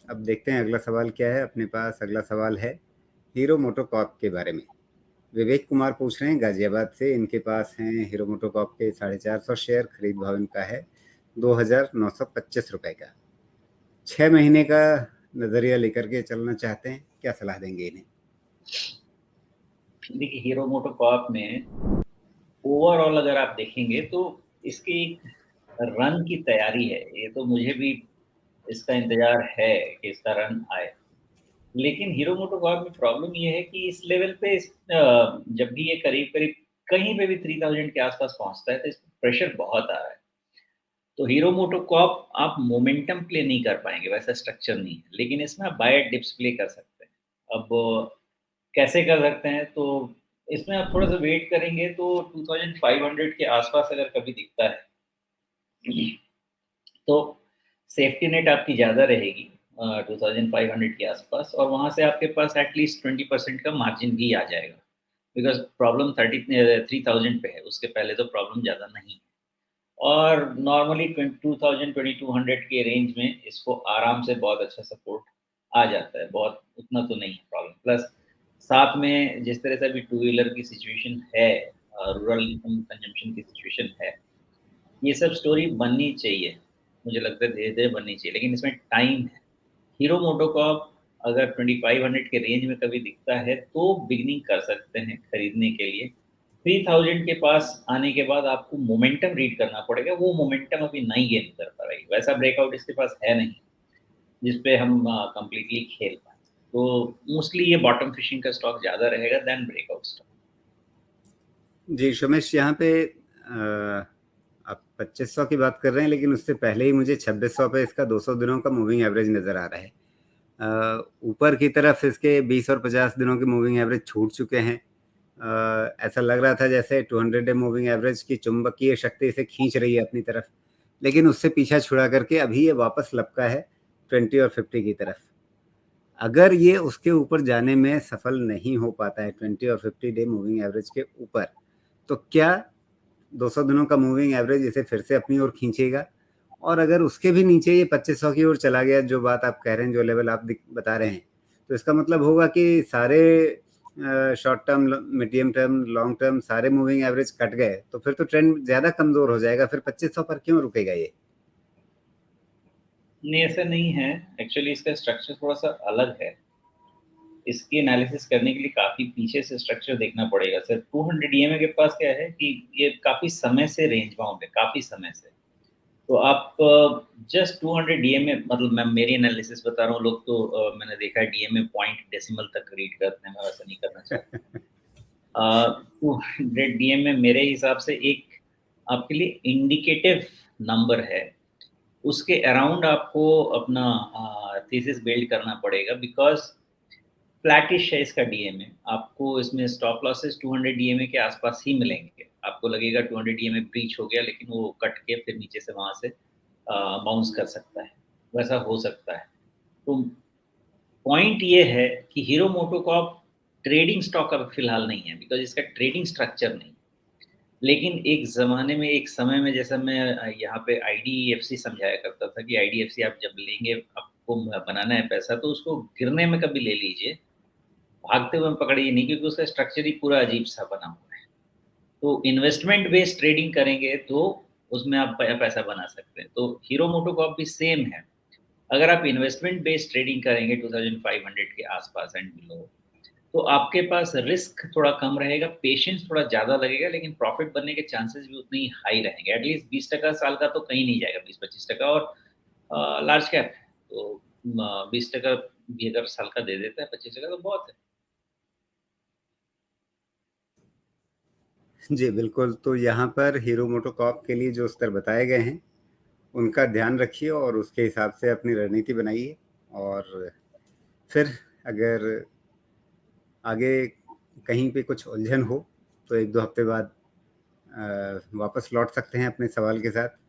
अब देखते हैं अगला सवाल क्या है अपने पास। अगला सवाल है हीरो मोटोकॉर्प के बारे में। विवेक कुमार पूछ रहे हैं गाजियाबाद से। इनके पास हैं हीरो मोटोकॉर्प के 450 शेयर। खरीद भाव इनका है 2,925 रुपए का। 6 महीने का नजरिया लेकर के चलना चाहते हैं, क्या सलाह देंगे इन्हें? देखिए, हीरो मोटोकॉर्प में ओवरऑल अगर आप देखेंगे तो इसकी एक रन की तैयारी है। ये तो मुझे भी इसका इंतज़ार है कि इसका रन आए। लेकिन हीरो मोटोकॉर्प में प्रॉब्लम ये है कि इस लेवल पे जब भी ये करीब-करीब कहीं पे भी 3000 के आस-पास पहुँचता है, तो इस पे प्रेशर बहुत आ रहा है। तो हीरो मोटोकॉर्प आप मोमेंटम प्ले नहीं कर पाएँगे, वैसा स्ट्रक्चर नहीं है। लेकिन इसमें आप बाय डिप्स प्ले कर सकते हैं। अब कैसे कर सकते हैं? तो इसमें आप थोड़ा-सा वेट करेंगे तो 2500 के आस-पास अगर कभी दिखता है, तो सेफ्टी नेट आपकी ज़्यादा रहेगी 2500 के आसपास, और वहाँ से आपके पास एटलीस्ट 20% का मार्जिन भी आ जाएगा। बिकॉज़ प्रॉब्लम 3000 पे है, उसके पहले तो प्रॉब्लम ज़्यादा नहीं है। और नॉर्मली 2200 के रेंज में इसको आराम से बहुत अच्छा सपोर्ट आ जाता है। बहुत उतना तो नहीं है प्रॉब्लम। प्लस साथ में जिस तरह से अभी टू व्हीलर की सिचुएशन है, रूरल इनकम कंजम्पशन की सिचुएशन है, ये सब स्टोरी बननी चाहिए। मुझे लगता है धीरे-धीरे बननी चाहिए, लेकिन इसमें टाइम है। हीरो मोटोकॉर्प अगर 2500 के रेंज में कभी दिखता है, तो बिगिनिंग कर सकते हैं खरीदने के लिए। 3000 के पास आने के बाद आपको मोमेंटम रीड करना पड़ेगा, वो मोमेंटम अभी नहीं गेन कर पा रही। वैसा ब्रेकआउट इसके पास है नहीं, जिस पे हम कंप्लीटली खेल पाएँ। तो मोस्टली ये बॉटम फिशिंग का स्टॉक ज़्यादा रहेगा दैन ब्रेकआउट स्टॉक। जी सुमेश, यहाँ पे आप 2500 की बात कर रहे हैं, लेकिन उससे पहले ही मुझे 2600 पे इसका 200 दिनों का मूविंग एवरेज नज़र आ रहा है। ऊपर की तरफ इसके 20 और 50 दिनों के मूविंग एवरेज छूट चुके हैं। ऐसा लग रहा था जैसे 200 डे मूविंग एवरेज की चुंबकीय शक्ति इसे खींच रही है अपनी तरफ, लेकिन उससे पीछा छुड़ा करके अभी ये वापस लपका है 20 और 50 की तरफ। अगर ये उसके ऊपर जाने में सफल नहीं हो पाता है 20 और 50 डे मूविंग एवरेज के ऊपर, तो क्या 200 दिनों का मूविंग एवरेज इसे फिर से अपनी ओर खींचेगा? और अगर उसके भी नीचे ये 2500 की ओर चला गया, जो बात आप कह रहे हैं, जो लेवल आप बता रहे हैं, तो इसका मतलब होगा कि सारे short term, medium term, long term सारे मूविंग एवरेज कट गए, तो फिर तो ट्रेंड ज़्यादा कमज़ोर हो जाएगा। फिर 2500 पर क्यों रुकेगा ये? नहीं, ऐसा नहीं है। एक्चुअली इसका स्ट्रक्चर थोड़ा-सा अलग है। इसकी एनालिसिस करने के लिए काफ़ी पीछे से स्ट्रक्चर देखना पड़ेगा। सर 200 ईएमए के पास क्या है कि ये काफ़ी समय से रेंज बाउंड है, काफ़ी समय से। तो आप जस्ट 200 डीएमए, मतलब मैं मेरी एनालिसिस बता रहा हूँ। लोग तो मैंने देखा है डीएमए पॉइंट डेसिमल तक रीड करते हैं, मैं वैसा नहीं करना चाहता। 200 डीएमए मेरे हिसाब से एक आपके लिए इंडिकेटिव नंबर है। उसके अराउंड आपको अपना थीसिस बिल्ड करना पड़ेगा, बिकॉज़ फ्लैटिश है इसका डीएमए। आपको इसमें स्टॉप लॉसेस 200 डीएमए के आसपास ही मिलेंगे। आपको लगेगा 200 डीएमए ब्रीच हो गया, लेकिन वो कट के फिर नीचे से वहाँ से बाउंस कर सकता है। वैसा हो सकता है। तो पॉइंट ये है कि हीरो मोटोकॉर्प ट्रेडिंग स्टॉक अब फिलहाल नहीं है, बिकॉज़ इसका ट्रेडिंग स्ट्रक्चर नहीं। लेकिन एक ज़माने में, एक समय में, जैसा मैं यहाँ पे आईडीएफसी समझाया करता था कि आईडीएफसी आप जब लेंगे, आपको बनाना है पैसा, तो उसको गिरने में कभी ले लीजिए, भागते हुए में पकड़िए नहीं, क्योंकि उसका स्ट्रक्चर ही पूरा अजीब-सा बना हुआ है। तो इन्वेस्टमेंट बेस्ड ट्रेडिंग करेंगे तो उसमें आप पैसा बना सकते हैं। तो हीरो मोटोकॉर्प भी सेम है। अगर आप इन्वेस्टमेंट बेस्ड ट्रेडिंग करेंगे 2500 के आसपास एंड बिलो, तो आपके पास रिस्क थोड़ा कम रहेगा, पेशेंस थोड़ा ज़्यादा लगेगा, लेकिन प्रॉफ़िट बनने के चांसेस भी उतने ही हाई रहेंगे। एटलीस्ट 20% साल का तो कहीं नहीं जाएगा, 20-25%। और लार्ज कैप है, तो 20% भी अगर साल का दे देता है, 25% तो बहुत है। जी बिल्कुल। तो यहाँ पर हीरो मोटोकॉर्प के लिए जो स्तर बताए गए हैं, उनका ध्यान रखिए और उसके हिसाब से अपनी रणनीति बनाइए। और फिर अगर आगे कहीं पे कुछ उलझन हो, तो 1-2 हफ्ते बाद वापस लौट सकते हैं अपने सवाल के साथ।